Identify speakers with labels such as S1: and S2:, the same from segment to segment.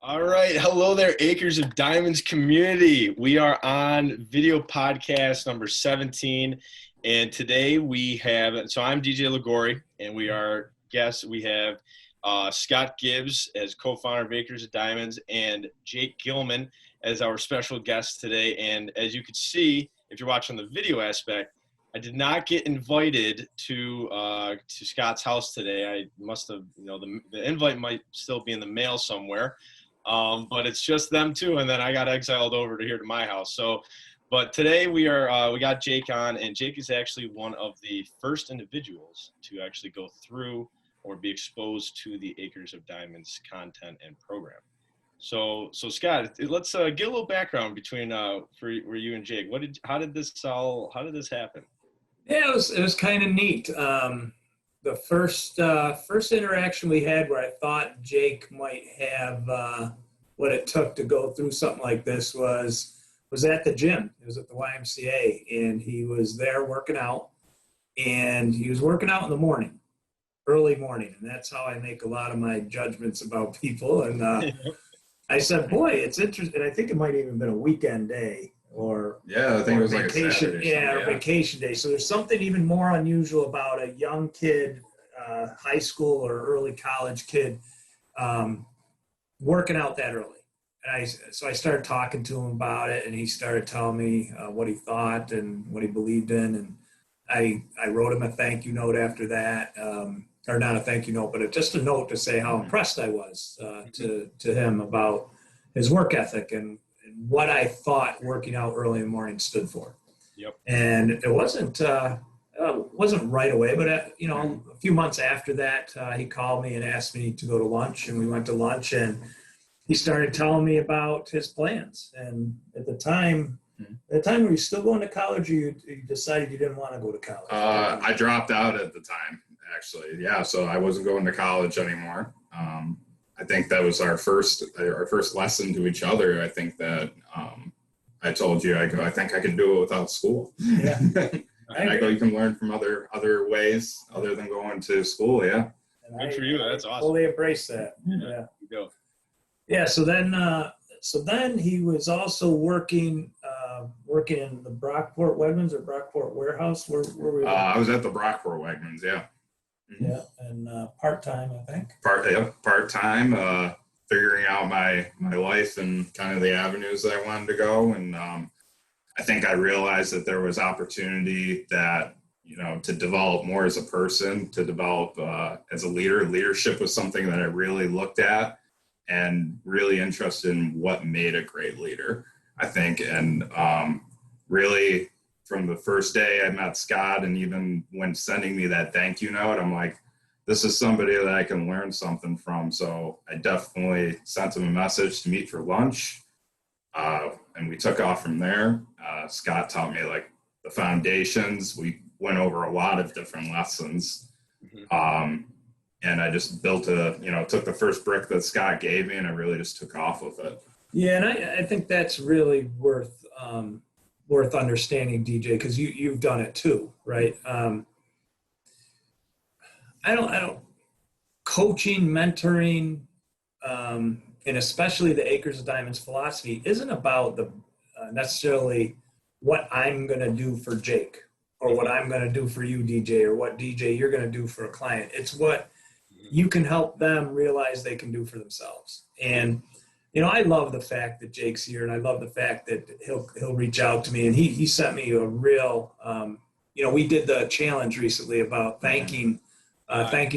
S1: All right. Hello there, Acres of Diamonds community. We are on video podcast number 17. And today we have, so I'm DJ Ligori, and we are guests. We have Scott Gibbs as co-founder of Acres of Diamonds and Jake Gilman as our special guest today. And as you can see, if you're watching the video aspect, I did not get invited to Scott's house today. I must have, the invite might still be in the mail somewhere. But it's just them two, and then I got exiled over to here to my house. So, but today we got Jake on, and Jake is actually one of the first individuals to actually go through or be exposed to the Acres of Diamonds content and program. So Scott, let's get a little background between for you and Jake. How did this happen?
S2: Yeah, it was kind of neat. The first interaction we had where I thought Jake might have what it took to go through something like this was at the gym. It was at the YMCA, and he was there working out, and he was working out in the morning, early morning, and that's how I make a lot of my judgments about people. And I said, "Boy, it's interesting." And I think it might even been a weekend day.
S3: I think it was
S2: vacation,
S3: like a Saturday.
S2: Yeah, vacation day. So there's something even more unusual about a young kid, high school or early college kid, working out that early. And so I started talking to him about it, and he started telling me what he thought and what he believed in. And I wrote him a thank you note after that, or not a thank you note, but just a note to say how impressed I was to him about his work ethic and what I thought working out early in the morning stood for.
S1: Yep.
S2: And it wasn't right away, but a few months after that, he called me and asked me to go to lunch, and we went to lunch, and he started telling me about his plans. And at the time, were you still going to college, or you decided you didn't want to go to college?
S3: I dropped out at the time, actually. Yeah, so I wasn't going to college anymore. I think that was our first lesson to each other. I think that I told you, I think I could do it without school.
S2: Yeah.
S3: I go, you can learn from other ways other than going to school. Yeah.
S1: Good for you. That's awesome.
S2: Fully embrace that. Yeah.
S1: You go.
S2: Yeah. So then he was also working in the Brockport Wegmans or Brockport Warehouse. Where were we?
S3: I was at the Brockport Wegmans. Yeah.
S2: Yeah, and part-time, I think.
S3: Part-time, figuring out my life and kind of the avenues that I wanted to go. And I think I realized that there was opportunity that, to develop more as a person, to develop as a leader. Leadership was something that I really looked at and really interested in what made a great leader, I think. And really, from the first day I met Scott, and even when sending me that thank you note, I'm like, this is somebody that I can learn something from. So I definitely sent him a message to meet for lunch. And we took off from there. Scott taught me like the foundations. We went over a lot of different lessons. And I just built took the first brick that Scott gave me, and I really just took off with it.
S2: Yeah. And I think that's really worth understanding, DJ, because you've done it too, right? I don't coaching, mentoring, and especially the Acres of Diamonds philosophy isn't about the necessarily what I'm going to do for Jake or what I'm going to do for you, DJ, or what DJ you're going to do for a client. It's what you can help them realize they can do for themselves. And I love the fact that Jake's here, and I love the fact that he'll reach out to me. And he sent me a real, we did the challenge recently about thanking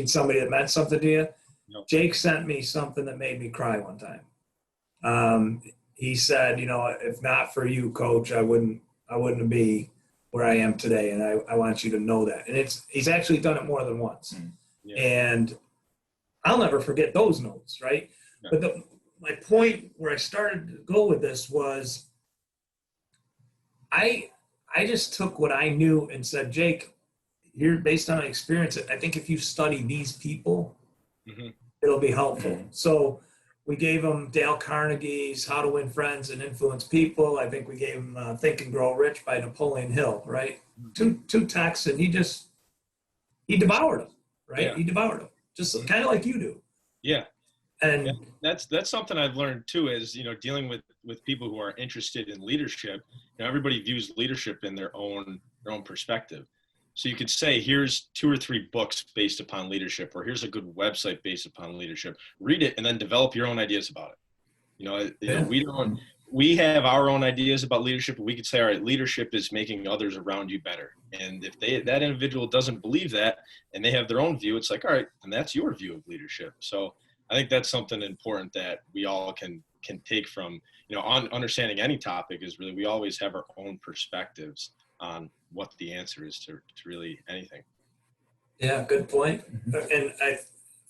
S2: somebody that meant something to you. Nope. Jake sent me something that made me cry one time. He said, if not for you, Coach, I wouldn't be where I am today, and I want you to know that. And he's actually done it more than once. Yeah. And I'll never forget those notes, right? Yeah. But my point where I started to go with this was I just took what I knew and said, Jake, here, based on my experience, I think if you study these people, it'll be helpful. So we gave him Dale Carnegie's How to Win Friends and Influence People. I think we gave him Think and Grow Rich by Napoleon Hill, right? Two texts, and he devoured them, right? Yeah. He devoured them, just kind of like you do.
S1: Yeah.
S2: And
S1: that's something I've learned too, is, dealing with people who are interested in leadership. Everybody views leadership in their own perspective. So you could say, here's 2 or 3 books based upon leadership, or here's a good website based upon leadership. Read it and then develop your own ideas about it. We have our own ideas about leadership. We could say, all right, leadership is making others around you better. And if that individual doesn't believe that and they have their own view, it's like, all right, and that's your view of leadership. So I think that's something important that we all can take from, on understanding any topic, is really, we always have our own perspectives on what the answer is to really anything.
S2: yeah, good point. And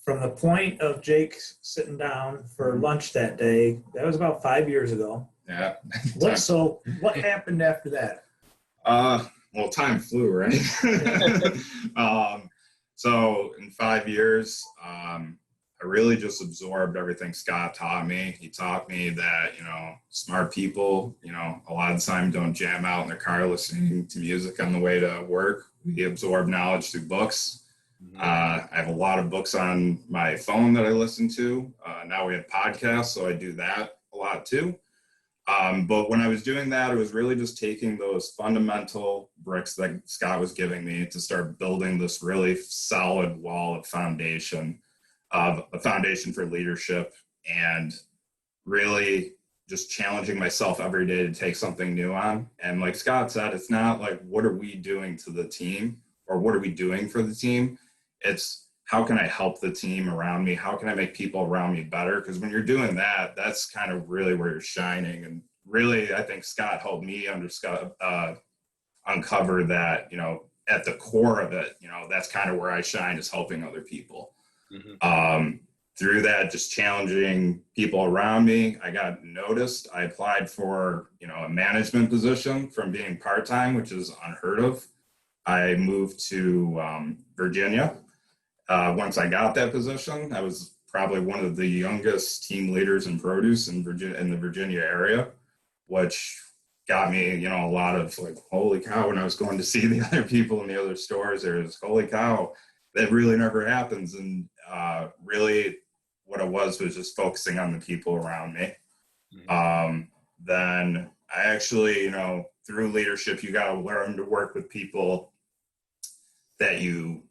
S2: from the point of Jake sitting down for lunch that day, that was about 5 years ago.
S3: Yeah.
S2: What happened after that?
S3: Well, time flew, right? So in 5 years, I really just absorbed everything Scott taught me. He taught me that, smart people, a lot of the time don't jam out in their car listening to music on the way to work. We absorb knowledge through books. I have a lot of books on my phone that I listen to. Now we have podcasts, so I do that a lot too. But when I was doing that, it was really just taking those fundamental bricks that Scott was giving me to start building this really solid wall of foundation, of a foundation for leadership, and really just challenging myself every day to take something new on. And like Scott said, it's not like, what are we doing to the team, or what are we doing for the team? It's, how can I help the team around me? How can I make people around me better? Because when you're doing that, that's kind of really where you're shining. And really, I think Scott helped me uncover that, at the core of it, that's kind of where I shine, is helping other people. Mm-hmm. Through that, just challenging people around me, I got noticed. I applied for, a management position from being part-time, which is unheard of. I moved to Virginia. Once I got that position, I was probably one of the youngest team leaders in produce in the Virginia area, which got me, a lot of like, holy cow, when I was going to see the other people in the other stores, there's, holy cow, that really never happens. And really what it was just focusing on the people around me. Mm-hmm. Then I actually, through leadership, you got to learn to work with people that you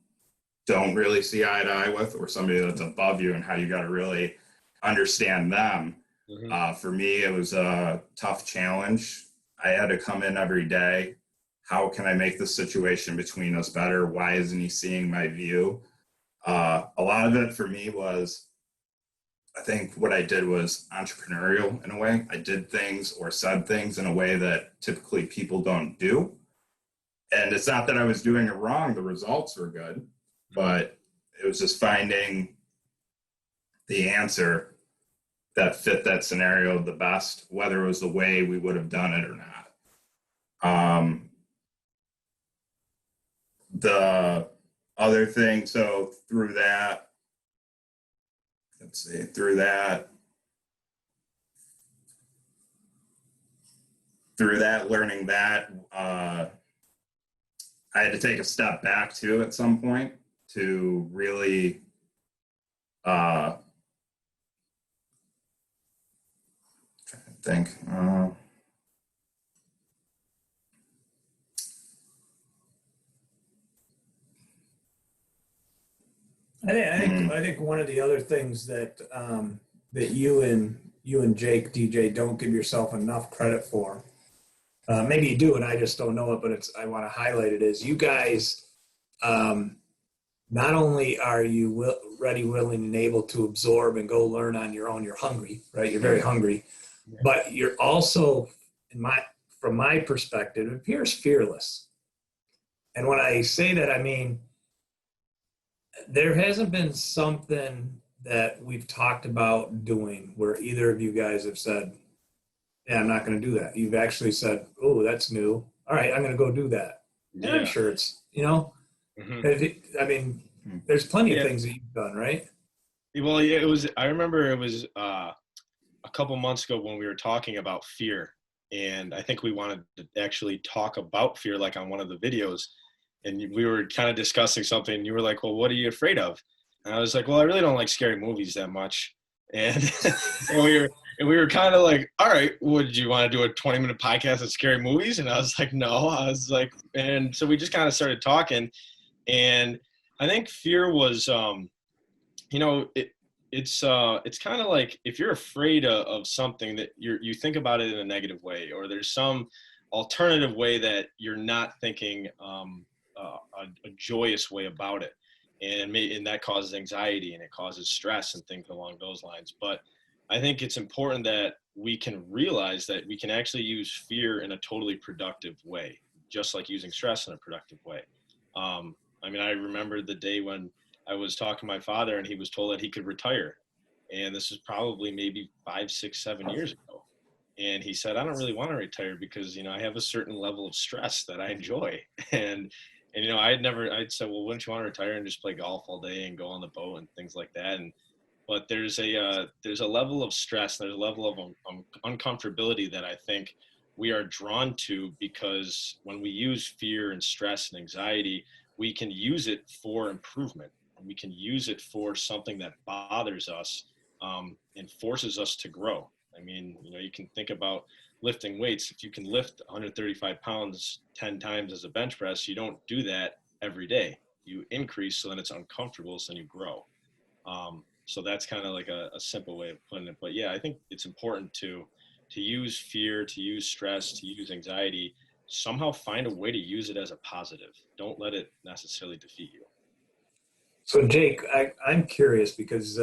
S3: don't really see eye to eye with, or somebody that's above you, and how you got to really understand them. Mm-hmm. For me, it was a tough challenge. I had to come in every day. How can I make the situation between us better? Why isn't he seeing my view? A lot of it for me was, I think what I did was entrepreneurial in a way. I did things or said things in a way that typically people don't do. And it's not that I was doing it wrong. The results were good, but it was just finding the answer that fit that scenario the best, whether it was the way we would have done it or not. The other thing, so through that, learning that, I had to take a step back too at some point to really trying to think.
S2: I think one of the other things that that you and Jake DJ don't give yourself enough credit for, maybe you do and I just don't know it, but I want to highlight it, is you guys, not only are you ready, willing, and able to absorb and go learn on your own, you're hungry, right? You're very hungry, but you're also, from my perspective, it appears fearless. And when I say that, I mean, there hasn't been something that we've talked about doing where either of you guys have said, yeah, I'm not going to do that. You've actually said, oh, that's new. All right, I'm going to go do that. Yeah. And I'm sure it's, mm-hmm. I mean, there's plenty of things that you've done, right?
S1: Well, yeah, I remember it was a couple months ago when we were talking about fear. And I think we wanted to actually talk about fear, like on one of the videos. And we were kind of discussing something, and you were like, well, what are you afraid of? And I was like, well, I really don't like scary movies that much. And and we were kind of like, all right, would you want to do a 20-minute podcast of scary movies? And I was like, no. I was like, and so we just kind of started talking. And I think fear was, it's kind of like if you're afraid of something that you think about it in a negative way, or there's some alternative way that you're not thinking a joyous way about it. And that causes anxiety and it causes stress and things along those lines. But I think it's important that we can realize that we can actually use fear in a totally productive way, just like using stress in a productive way. I remember the day when I was talking to my father and he was told that he could retire. And this was probably maybe 5, 6, 7 years ago. And he said, I don't really want to retire because, I have a certain level of stress that I enjoy. And I'd said, well, wouldn't you want to retire and just play golf all day and go on the boat and things like that? But there's a level of stress, there's a level of uncomfortability that I think we are drawn to, because when we use fear and stress and anxiety, we can use it for improvement. And we can use it for something that bothers us and forces us to grow. You can think about lifting weights. If you can lift 135 pounds 10 times as a bench press, you don't do that every day. You increase so then it's uncomfortable, so then you grow. So that's kind of like a simple way of putting it. But yeah, I think it's important to use fear, to use stress, to use anxiety, somehow find a way to use it as a positive. Don't let it necessarily defeat you.
S2: So Jake, I'm curious because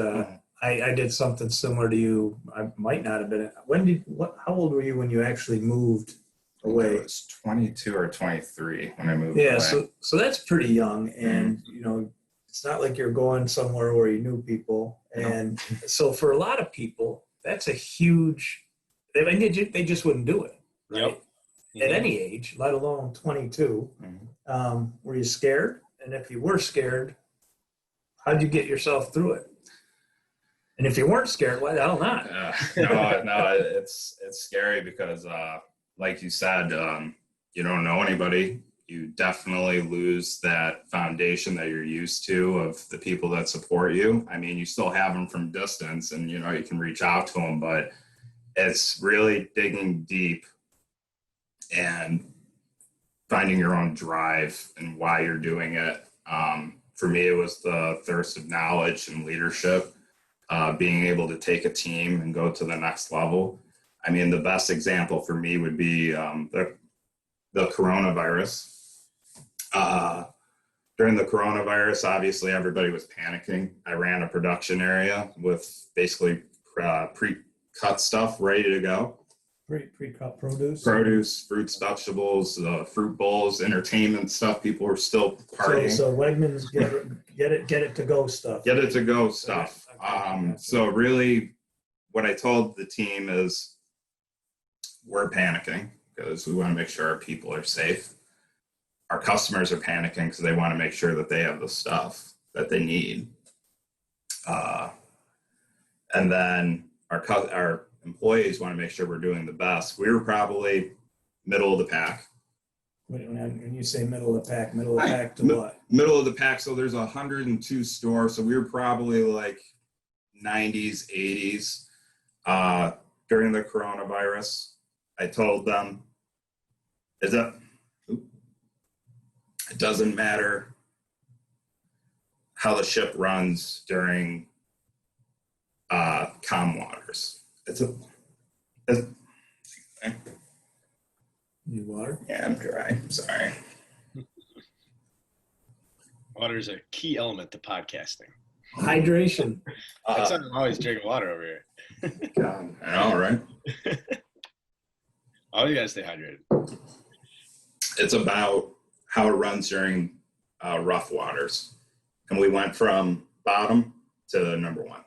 S2: I did something similar to you. I might not have been. How old were you when you actually moved away?
S3: I was 22 or 23 when I moved
S2: Yeah,
S3: away.
S2: so that's pretty young, and it's not like you're going somewhere where you knew people. And so for a lot of people, that's a huge. They just wouldn't do it, right? Yep. At any age, let alone 22. Were you scared? And if you were scared, how'd you get yourself through it? And if you weren't scared, why the hell not?
S3: No, it's scary because, like you said, you don't know anybody. You definitely lose that foundation that you're used to of the people that support you. You still have them from distance, and you can reach out to them, but it's really digging deep and finding your own drive and why you're doing it. For me, it was the thirst of knowledge and leadership. Being able to take a team and go to the next level. The best example for me would be the coronavirus. During the coronavirus, obviously everybody was panicking. I ran a production area with basically pre-cut stuff ready to go.
S2: Pre-cut produce?
S3: Produce, fruits, vegetables, fruit bowls, entertainment stuff. People were still partying.
S2: So Wegmans get it to go stuff.
S3: Get it to go stuff. So really what I told the team is we're panicking because we want to make sure our people are safe. Our customers are panicking because they want to make sure that they have the stuff that they need. And then our employees want to make sure we're doing the best. We were probably middle of the pack.
S2: When you say middle of the pack to what?
S3: Middle of the pack. So there's 102 stores. So we were probably like 90s, 80s. During the coronavirus, I told them, it doesn't matter how the ship runs during calm waters.
S2: Need water?
S3: Yeah, I'm dry. Sorry.
S1: Water is a key element to podcasting.
S2: Hydration.
S1: I'm always drinking water over here.
S3: God, I know, right?
S1: Oh, you gotta stay hydrated.
S3: It's about how it runs during rough waters. And we went from bottom to number one.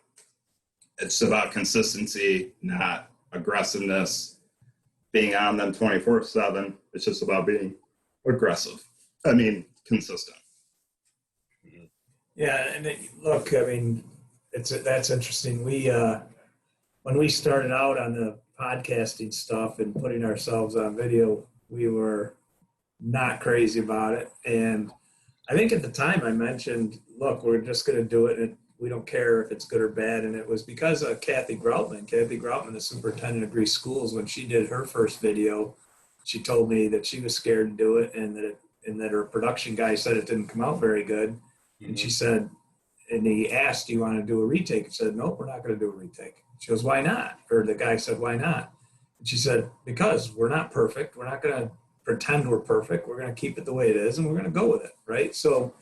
S3: It's about consistency, not aggressiveness, being on them 24/7. It's just about being aggressive. Consistent.
S2: Yeah, and look, that's interesting. We when we started out on the podcasting stuff and putting ourselves on video, we were not crazy about it. And I think at the time I mentioned, look, we're just going to do it. And we don't care if it's good or bad. And it was because of Kathy Groutman, the superintendent of Greece schools, when she did her first video, she told me that she was scared to do it, and that her production guy said it didn't come out very good. Mm-hmm. And she said, and he asked, do you want to do a retake? She said, nope, we're not going to do a retake. She goes, why not? Or the guy said, why not? And she said, because we're not perfect. We're not going to pretend we're perfect. We're going to keep it the way it is, and we're going to go with it, right? So,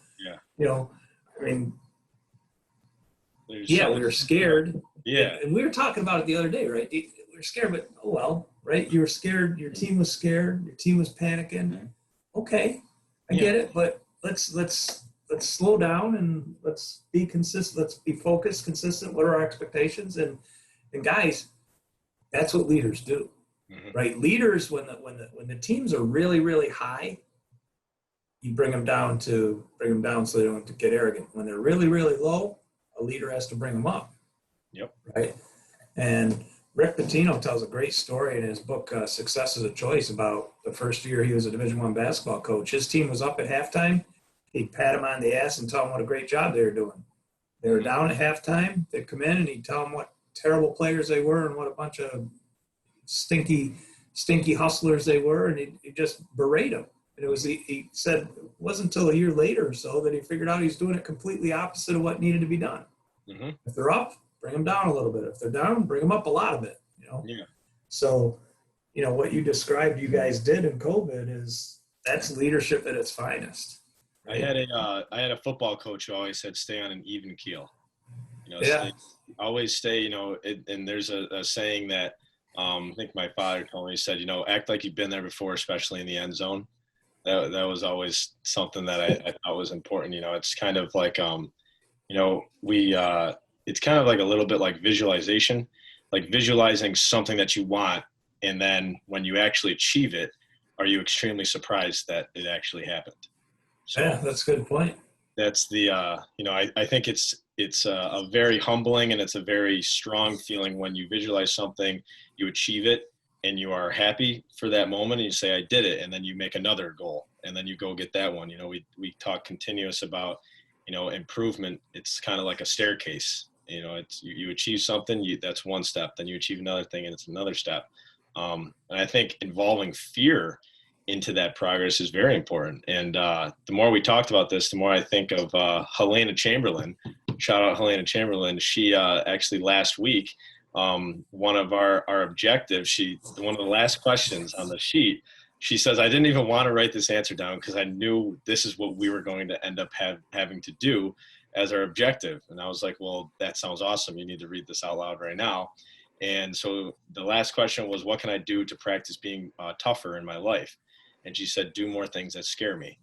S2: you know, I mean, we were scared.
S1: Yeah.
S2: And we were talking about it the other day, right? We were scared, but oh well, right? You were scared. Your team was scared. Your team was panicking. Okay, I get it, but let's slow down and let's be consistent. Let's be focused, consistent. What are our expectations? And guys, that's what leaders do, right? Leaders, when the teams are really, really high, you bring them down so they don't get arrogant. When they're really, really low, a leader has to bring them up.
S1: Yep.
S2: Right. And Rick Pitino tells a great story in his book, Success is a Choice, about the first year he was a Division I basketball coach. His team was up at halftime. He'd pat them on the ass and tell them what a great job they were doing. They were down at halftime. They'd come in and he'd tell them what terrible players they were and what a bunch of stinky hustlers they were. And he'd just berate them. And he said it wasn't until a year later or so that he figured out he's doing it completely opposite of what needed to be done. Mm-hmm. If they're up, bring them down a little bit. If they're down, bring them up a lot of it, you know? Yeah. So, you know, what you described you guys did in COVID that's leadership at its finest. Right?
S1: I had a football coach who always said, stay on an even keel. You know, always stay, you know, and there's a saying that I think my father told me, he said, you know, act like you've been there before, especially in the end zone. That was always something that I thought was important. You know, it's kind of like, you know, it's kind of like a little bit like visualization, like visualizing something that you want. And then when you actually achieve it, are you extremely surprised that it actually happened? So
S2: yeah, that's a good point.
S1: That's the, you know, I think it's a very humbling and it's a very strong feeling when you visualize something, you achieve it, and you are happy for that moment and you say, I did it. And then you make another goal and then you go get that one. You know, we talk continuous about, you know, improvement. It's kind of like a staircase. You know, it's you achieve something, that's one step, then you achieve another thing and it's another step. And I think involving fear into that progress is very important. And the more we talked about this, the more I think of Helena Chamberlain. Shout out Helena Chamberlain. She actually last week, one of our objectives, one of the last questions on the sheet, she says, I didn't even want to write this answer down because I knew this is what we were going to end up having to do as our objective. And I was like, well, that sounds awesome. You need to read this out loud right now. And so the last question was, what can I do to practice being tougher in my life? And she said, do more things that scare me.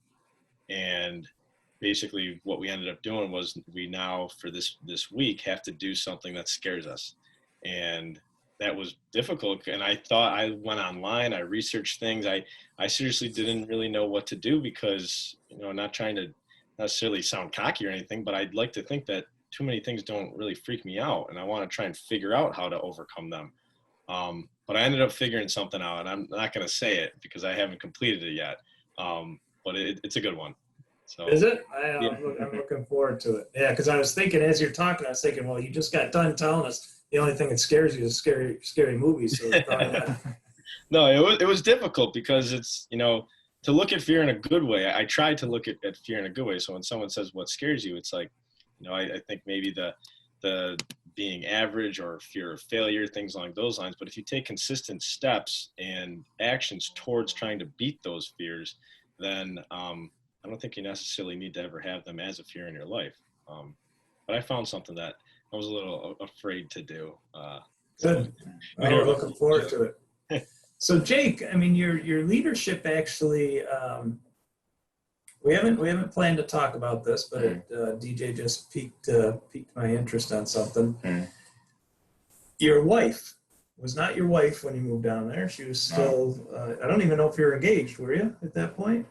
S1: And basically what we ended up doing was we now for this week have to do something that scares us. And that was difficult. And I thought, I went online, I researched things. I seriously didn't really know what to do because, you know, not trying to necessarily sound cocky or anything, but I'd like to think that too many things don't really freak me out. And I want to try and figure out how to overcome them. But I ended up figuring something out, and I'm not going to say it because I haven't completed it yet. But it's a good one. So
S2: is it? I'm looking forward to it. Yeah, because I was thinking as you're talking, I was thinking, well, you just got done telling us the only thing that scares you is scary movies. So
S1: no, it was difficult because it's, you know, to look at fear in a good way. I tried to look at fear in a good way. So when someone says what scares you, it's like, you know, I think maybe the being average or fear of failure, things along those lines. But if you take consistent steps and actions towards trying to beat those fears, then I don't think you necessarily need to ever have them as a fear in your life. But I found something that I was a little afraid to do.
S2: Good. I'm looking forward to it. So Jake, I mean, your leadership actually, we haven't planned to talk about this, but DJ just piqued my interest on something. Your wife was not your wife when you moved down there. She was still, I don't even know if you were engaged, were you at that point?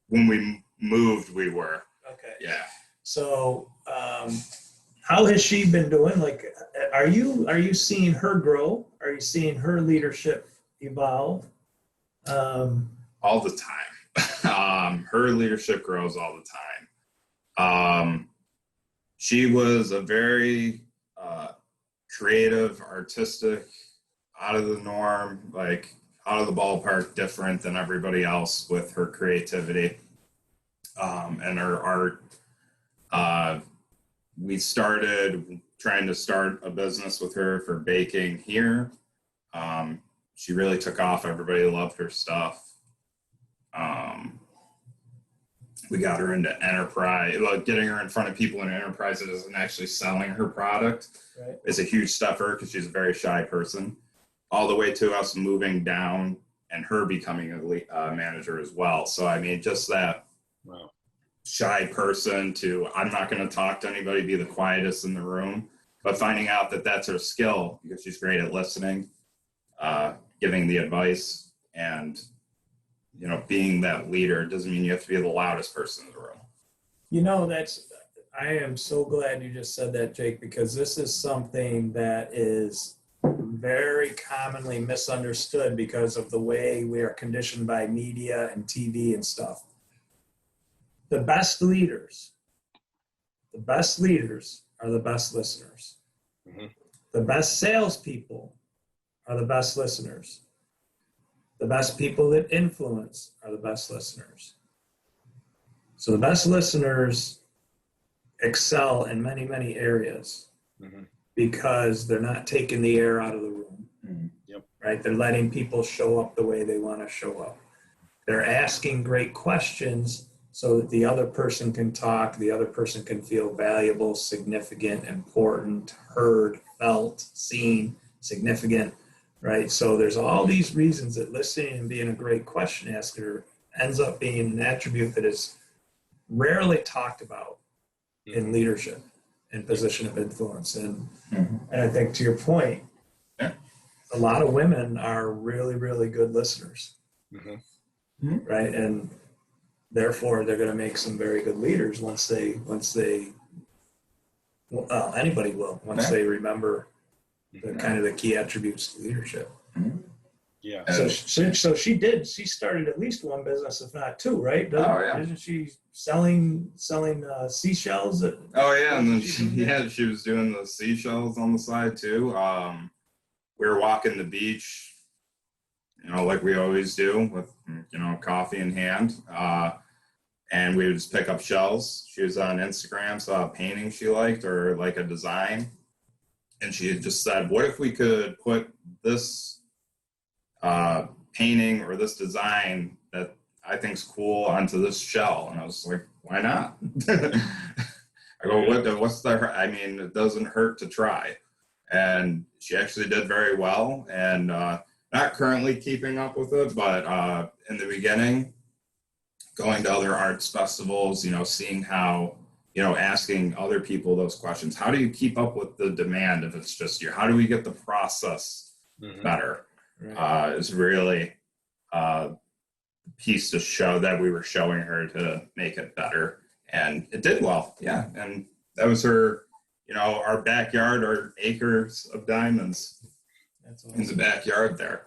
S3: When we moved, we were.
S2: Okay.
S3: Yeah.
S2: So, how has she been doing? Like, are you seeing her grow? Are you seeing her leadership evolve?
S3: All the time. Her leadership grows all the time. she was a very creative, artistic, out of the norm, like out of the ballpark, different than everybody else with her creativity and her art. We started trying to start a business with her for baking here. She really took off. Everybody loved her stuff. We got her into enterprise, like getting her in front of people in enterprise that isn't actually selling her product is a huge step for her because she's a very shy person, all the way to us moving down and her becoming a manager as well. So, I mean, just that shy person to, I'm not going to talk to anybody, be the quietest in the room, but finding out that that's her skill because she's great at listening, giving the advice, and being that leader doesn't mean you have to be the loudest person in the room.
S2: I am so glad you just said that, Jake, because this is something that is very commonly misunderstood because of the way we are conditioned by media and TV and stuff. The best leaders are the best listeners. Mm-hmm. The best salespeople are the best listeners. The best people that influence are the best listeners. So the best listeners excel in many, many areas because they're not taking the air out of the room, right? They're letting people show up the way they want to show up. They're asking great questions so that the other person can talk, the other person can feel valuable, significant, important, heard, felt, seen, significant, right? So there's all these reasons that listening and being a great question asker ends up being an attribute that is rarely talked about in leadership and position of influence. And I think to your point, a lot of women are really, really good listeners, right? And therefore they're going to make some very good leaders once they anybody will, once they remember the kind of the key attributes to leadership.
S1: Yeah.
S2: So she started at least one business, if not two, right? Isn't she selling seashells?
S3: And then she was doing the seashells on the side too. We were walking the beach, like we always do with, coffee in hand. And we would just pick up shells. She was on Instagram, saw a painting she liked or like a design. And she had just said, what if we could put this painting or this design that I think's cool onto this shell? And I was like, why not? I go, it doesn't hurt to try. And she actually did very well, and not currently keeping up with it, but in the beginning, going to other arts festivals, seeing how, asking other people those questions. How do you keep up with the demand if it's just you? How do we get the process better? Is really a piece to show that we were showing her to make it better. And it did well. Yeah. And that was her, our backyard, our acres of diamonds. That's awesome. In the backyard there.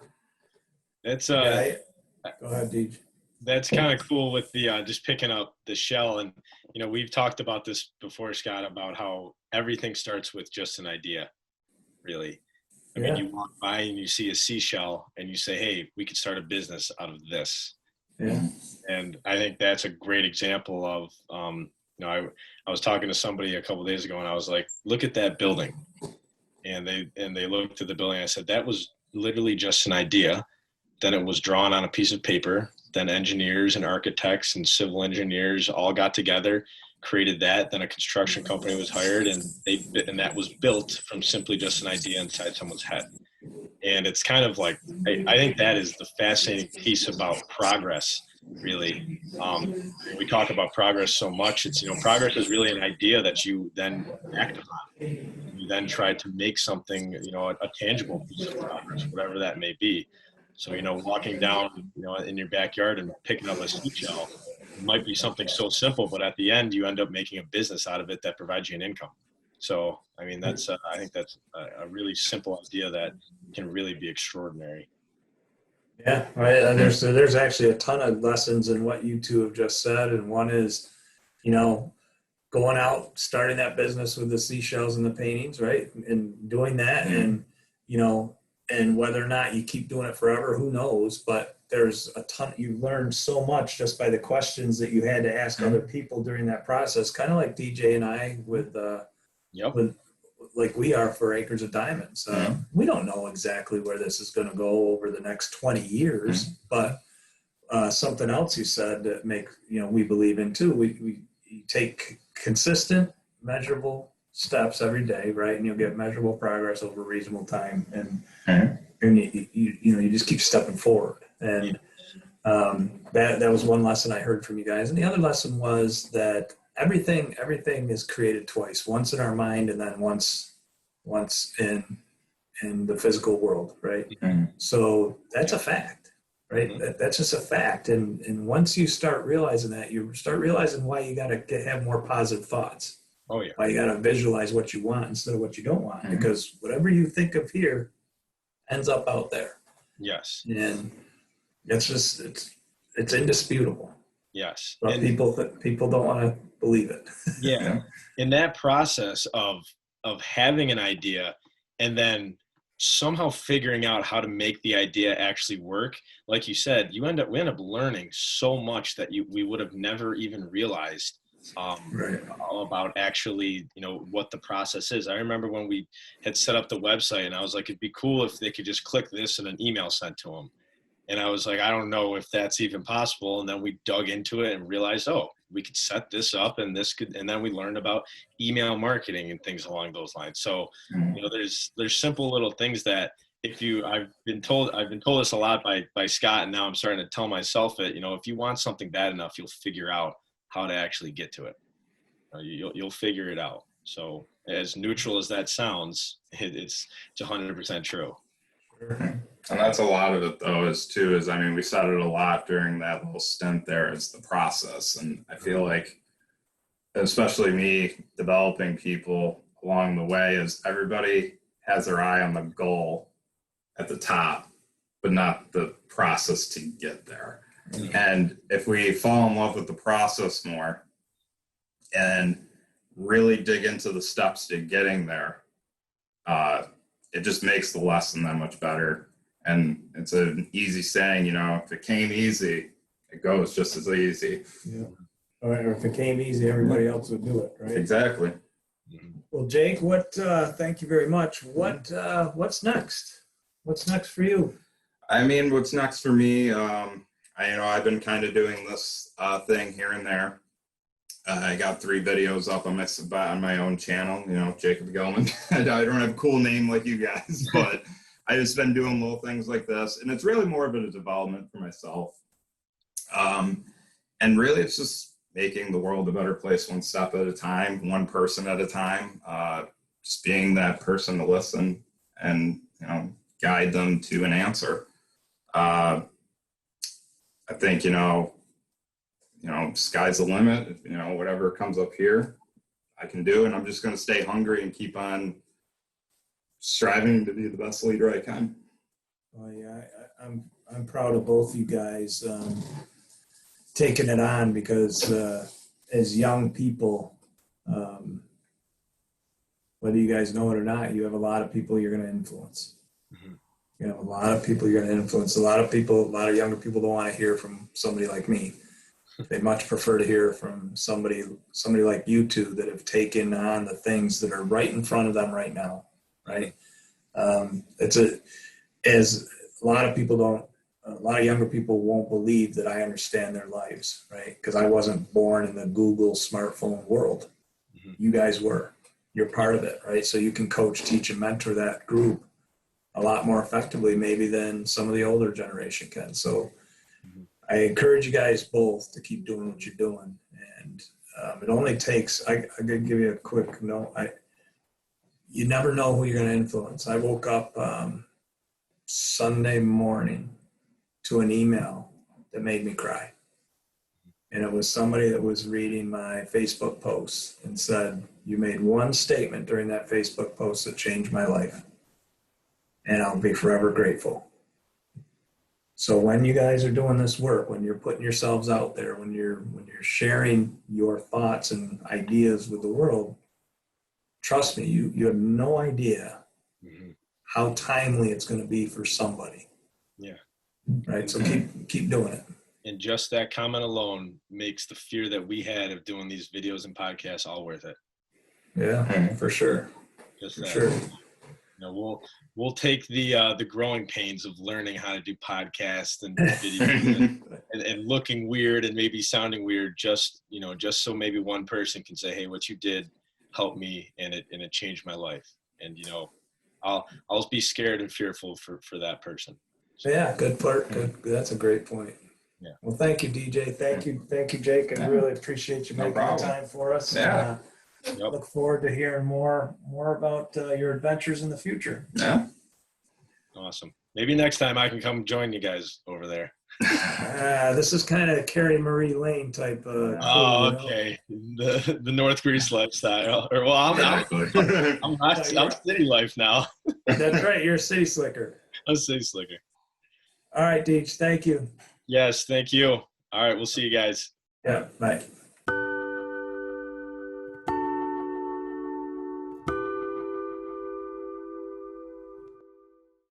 S1: That's
S2: go ahead, Deej.
S1: That's kind of cool with the just picking up the shell. And we've talked about this before, Scott, about how everything starts with just an idea, really. I mean, you walk by and you see a seashell and you say, hey, we could start a business out of this. And I think that's a great example of I was talking to somebody a couple of days ago and I was like, look at that building. And they looked at the building and I said, that was literally just an idea. Then it was drawn on a piece of paper. Then engineers and architects and civil engineers all got together, created that. Then a construction company was hired, and that was built from simply just an idea inside someone's head. And it's kind of like, I think that is the fascinating piece about progress, really. We talk about progress so much. It's, progress is really an idea that you then act upon. You then try to make something, a tangible piece of progress, whatever that may be. So, walking down, in your backyard and picking up a seashell might be something so simple, but at the end, you end up making a business out of it that provides you an income. So, I mean, that's, I think that's a really simple idea that can really be extraordinary.
S2: Yeah, right. And there's actually a ton of lessons in what you two have just said. And one is, going going out, starting that business with the seashells and the paintings, right? And doing that, and, you know, and whether or not you keep doing it forever, who knows? But there's a ton, you learned so much just by the questions that you had to ask other people during that process, kind of like DJ and I with, with like we are for Acres of Diamonds. We don't know exactly where this is going to go over the next 20 years, but something else you said that we believe in too. We take consistent, measurable steps every day, right? And you'll get measurable progress over a reasonable time. And you just keep stepping forward. And that was one lesson I heard from you guys. And the other lesson was that everything is created twice, once in our mind and then once in the physical world, right? So that's a fact, right? That's just a fact. And once you start realizing that, you start realizing why you got to have more positive thoughts.
S1: Oh yeah.
S2: Why you got to visualize what you want instead of what you don't want, because whatever you think of here ends up out there.
S1: Yes.
S2: And it's just, it's indisputable.
S1: Yes.
S2: But people don't want to believe it.
S1: Yeah. In that process of having an idea and then somehow figuring out how to make the idea actually work, like you said, we end up learning so much that we would have never even realized about actually, what the process is. I remember when we had set up the website and I was like, it'd be cool if they could just click this and an email sent to them. And I was like, I don't know if that's even possible. And then we dug into it and realized, we could set this up and and then we learned about email marketing and things along those lines. So, there's simple little things that I've been told this a lot by Scott, and now I'm starting to tell myself it, if you want something bad enough, you'll figure out how to actually get to it. You'll figure it out. So as neutral as that sounds, it's 100% true.
S3: And that's a lot of it though, we said it a lot during that little stint there, is the process. And I feel like, especially me developing people along the way, is everybody has their eye on the goal at the top, but not the process to get there. And if we fall in love with the process more and really dig into the steps to getting there, it just makes the lesson that much better. And it's an easy saying, if it came easy, it goes just as easy.
S2: Yeah. Or if it came easy, everybody else would do it, right?
S3: Exactly.
S2: Well, Jake, thank you very much. What's next? What's next for you?
S3: What's next for me, I've been kind of doing this thing here and there. I got 3 videos up on my own channel, Jake Gilman. I don't have a cool name like you guys, but I just been doing little things like this, and it's really more of a development for myself. And really, it's just making the world a better place one step at a time, one person at a time. Just being that person to listen and guide them to an answer. I think sky's the limit. Whatever comes up here, I can do, and I'm just going to stay hungry and keep on striving to be the best leader I can.
S2: Well, yeah, I'm proud of both you guys taking it on, because as young people, whether you guys know it or not, you have a lot of people you're going to influence. A lot of people you're going to influence. A lot of younger people don't want to hear from somebody like me. They much prefer to hear from somebody like you two that have taken on the things that are right in front of them right now, right? As a lot of younger people won't believe that I understand their lives, right? Because I wasn't born in the Google smartphone world. You guys were. You're part of it, right? So you can coach, teach, and mentor that group a lot more effectively maybe than some of the older generation can. So I encourage you guys both to keep doing what you're doing. And it only takes, I'm going to give you a quick note. You never know who you're going to influence. I woke up Sunday morning to an email that made me cry. And it was somebody that was reading my Facebook post and said, you made one statement during that Facebook post that changed my life. And I'll be forever grateful. So when you guys are doing this work, when you're putting yourselves out there, when you're sharing your thoughts and ideas with the world, trust me, you have no idea how timely it's going to be for somebody.
S1: Yeah.
S2: Right. So keep doing it.
S1: And just that comment alone makes the fear that we had of doing these videos and podcasts all worth it.
S2: Yeah, for sure.
S1: Just
S2: for
S1: that.
S2: sure.
S1: You know, we'll take the growing pains of learning how to do podcasts and videos and looking weird and maybe sounding weird, just so maybe one person can say, hey, what you did helped me and it changed my life. And I'll be scared and fearful for that person.
S2: So, yeah, good part. Good. That's a great point.
S1: Yeah.
S2: Well, thank you, DJ. Thank you, Jake. I really appreciate you making the time for us.
S3: Yeah.
S2: And, look forward to hearing more about your adventures in the future.
S3: Yeah.
S1: Awesome. Maybe next time I can come join you guys over there.
S2: This is kind of Carrie Marie Lane type.
S1: Oh, okay. The North Greece lifestyle. Or well, I'm city life now.
S2: That's right. You're a city slicker.
S1: I'm a city slicker.
S2: All right, Deej. Thank you.
S1: Yes, thank you. All right, we'll see you guys.
S2: Yeah. Bye.